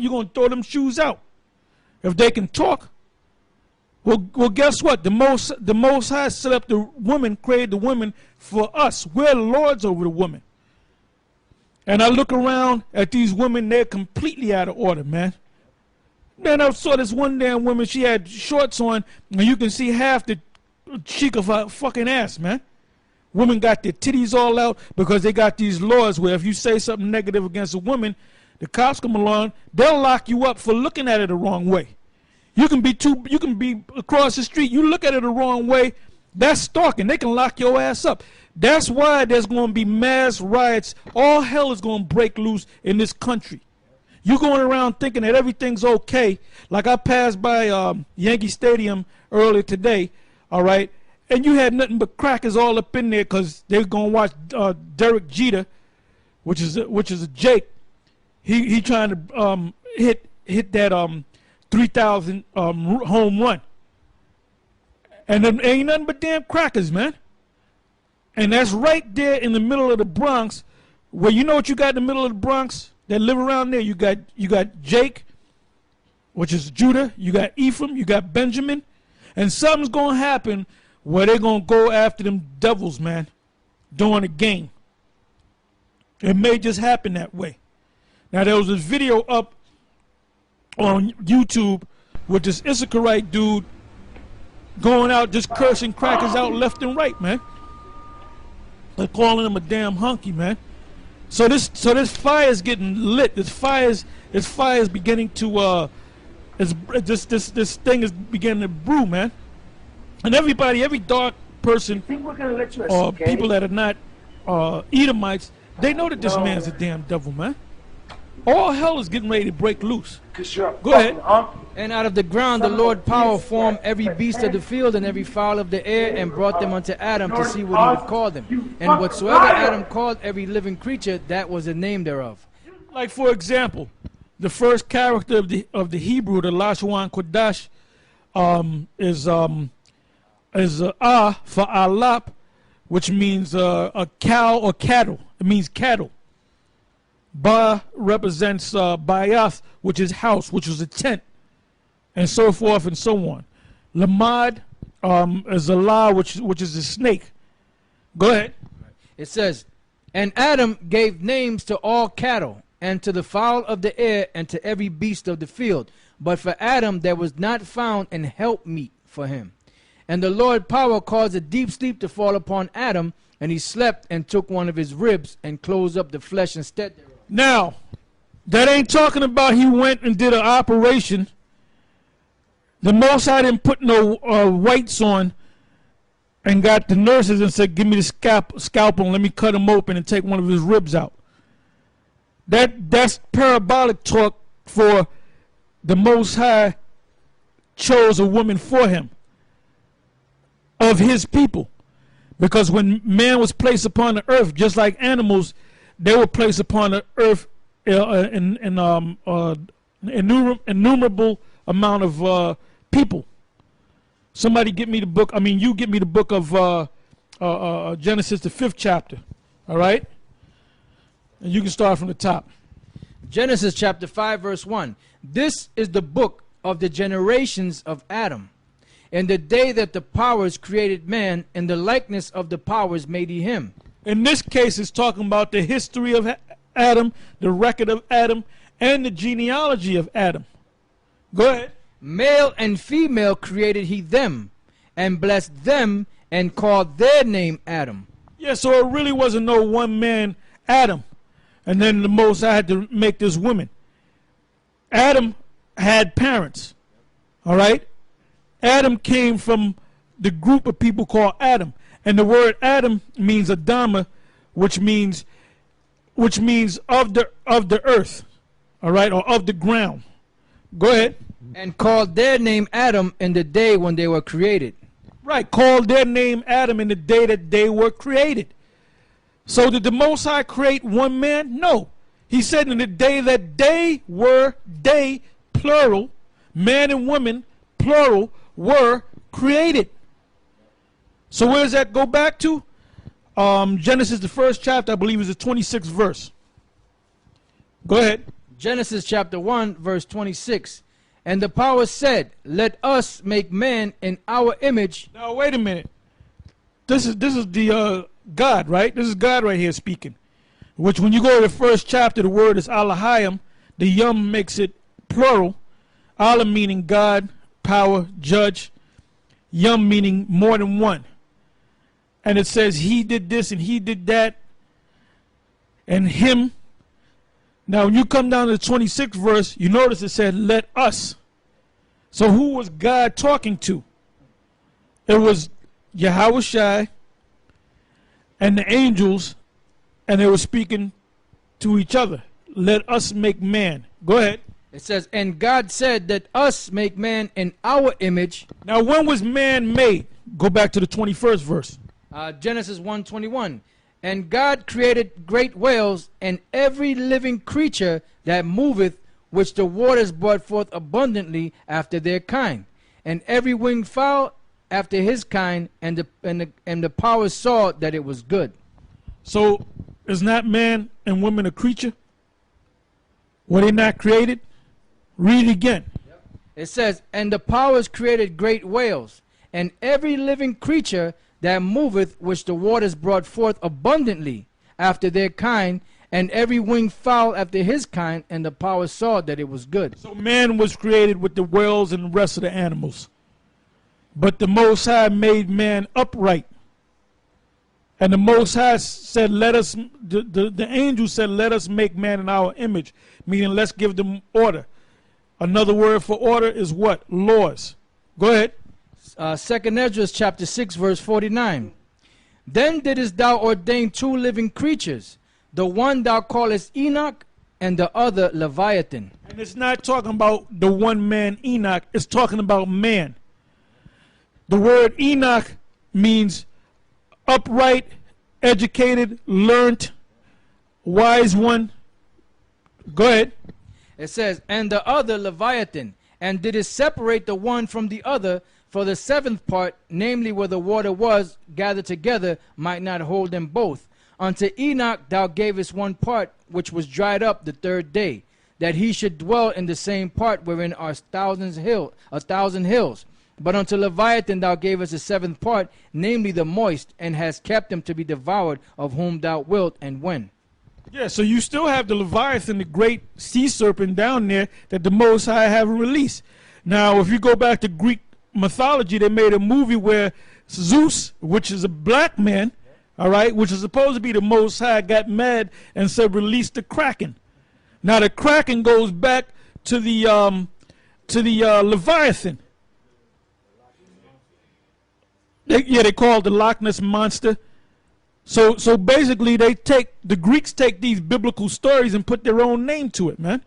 gonna throw them shoes out. If they can talk, well, guess what? The Most High set up the woman, created the woman for us. We're lords over the woman. And I look around at these women, they're completely out of order, man. Man, I saw this one damn woman, she had shorts on, and you can see half the cheek of her fucking ass, man. Women got their titties all out because they got these laws where if you say something negative against a woman, the cops come along, they'll lock you up for looking at it the wrong way. You can be across the street, you look at it the wrong way, that's stalking. They can lock your ass up. That's why there's going to be mass riots. All hell is going to break loose in this country. You're going around thinking that everything's okay. Like I passed by Yankee Stadium earlier today, all right, and you had nothing but crackers all up in there because they're going to watch Derek Jeter, which is a Jake. He trying to hit that 3,000 home run. And there ain't nothing but damn crackers, man. And that's right there in the middle of the Bronx, where you know what you got in the middle of the Bronx that live around there? You got Jake, which is Judah, you got Ephraim, you got Benjamin, and something's gonna happen where they're gonna go after them devils, man, during the game. It may just happen that way. Now there was this video up on YouTube with this Issacharite dude going out just cursing crackers out left and right, man. They're calling him a damn hunky, man. So this fire is getting lit. This fire is beginning to this thing is beginning to brew, man. And everybody, every dark person, or people that are not Edomites, they know that this man's a damn devil, man. All hell is getting ready to break loose. Go ahead. And out of the ground the Lord power formed every beast of the field and every fowl of the air, and brought them unto Adam to see what he would call them. And whatsoever Adam called every living creature, that was the name thereof. Like for example, the first character of the Hebrew, the Lashwan Kodash, is for alap, which means a cow or cattle. It means cattle. Ba represents Bayath, which is house, which was a tent, and so forth and so on. Lamad is a la, which is a snake. Go ahead. It says, and Adam gave names to all cattle, and to the fowl of the air, and to every beast of the field. But for Adam there was not found an helpmeet for him. And the Lord power caused a deep sleep to fall upon Adam, and he slept and took one of his ribs and closed up the flesh instead thereof. Now, that ain't talking about he went and did an operation. The Most High didn't put no whites on and got the nurses and said, give me the scalpel and let me cut him open and take one of his ribs out. That's parabolic talk for the Most High chose a woman for him, of his people. Because when man was placed upon the earth, just like animals, they were placed upon the earth innumerable amount of people. Somebody get me the book. I mean, you get me the book of Genesis, the 5th chapter. All right? And you can start from the top. Genesis chapter 5, verse 1. This is the book of the generations of Adam. In the day that the powers created man, in the likeness of the powers made he him. In this case, it's talking about the history of Adam, the record of Adam, and the genealogy of Adam. Go ahead. Male and female created he them, and blessed them, and called their name Adam. Yeah, so it really wasn't no one man, Adam. And then the Most High had to make this woman. Adam had parents. All right? Adam came from the group of people called Adam. And the word Adam means Adama, which means of the earth, all right, or of the ground. Go ahead. And called their name Adam in the day when they were created. Right, called their name Adam in the day that they were created. So did the Most High create one man? No. He said in the day that they were, they, plural, man and woman, plural, were created. So where does that go back to? Genesis, the 1st chapter, I believe, is the 26th verse. Go ahead. Genesis chapter 1, verse 26. And the power said, let us make man in our image. Now wait a minute. This is the God, right? This is God right here speaking. Which when you go to the first chapter, the word is Elohim. The yum makes it plural. Allah meaning God, power, judge. Yum meaning more than one. And it says he did this and he did that. And him. Now when you come down to the 26th verse, you notice it said, let us. So who was God talking to? It was Yahweh Shai and the angels, and they were speaking to each other. Let us make man. Go ahead. It says, and God said that us make man in our image. Now when was man made? Go back to the 21st verse. Genesis 1:21. And God created great whales and every living creature that moveth, which the waters brought forth abundantly after their kind, and every winged fowl after his kind, and the power saw that it was good. So is not man and woman a creature? Were they not created? Read it again. It says, and the powers created great whales, and every living creature that moveth, which the waters brought forth abundantly after their kind, and every winged fowl after his kind, and the power saw that it was good. So man was created with the whales and the rest of the animals. But the Most High made man upright. And the Most High said, let us, the angel said, let us make man in our image, meaning let's give them order. Another word for order is what? Laws. Go ahead. 2nd Ezra chapter 6 verse 49. Then didst thou ordain two living creatures, the one thou callest Enoch, and the other Leviathan. And it's not talking about the one man Enoch, it's talking about man. The word Enoch means upright, educated, learned, wise one. Go ahead. It says, and the other Leviathan, and didst separate the one from the other, for the seventh part, namely where the water was gathered together, might not hold them both. Unto Enoch thou gavest one part, which was dried up the third day, that he should dwell in the same part wherein are a thousand hills. But unto Leviathan thou gavest the seventh part, namely the moist, and hast kept him to be devoured, of whom thou wilt and when. Yeah, so you still have the Leviathan, the great sea serpent down there that the Most High haven't released. Now, if you go back to Greek mythology, they made a movie where Zeus, which is a black man, all right, which is supposed to be the Most High, got mad and said, release the Kraken. Now, the Kraken goes back to the Leviathan. They call it the Loch Ness Monster. So basically, the Greeks take these biblical stories and put their own name to it, man.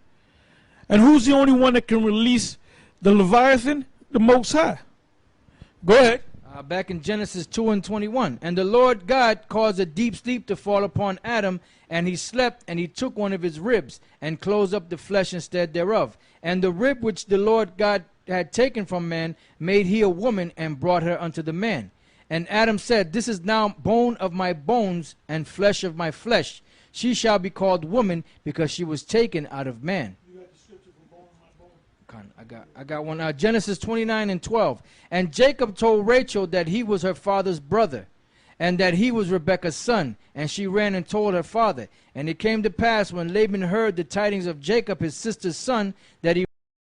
And who's the only one that can release the Leviathan? The Most High. Go ahead. Back in Genesis 2:21. And the Lord God caused a deep sleep to fall upon Adam, and he slept, and he took one of his ribs, and closed up the flesh instead thereof. And the rib which the Lord God had taken from man made he a woman, and brought her unto the man. And Adam said, this is now bone of my bones, and flesh of my flesh. She shall be called woman, because she was taken out of man. You got the scripture for bone of my bone? I got one. Genesis 29:12. And Jacob told Rachel that he was her father's brother, and that he was Rebekah's son. And she ran and told her father. And it came to pass, when Laban heard the tidings of Jacob his sister's son, that he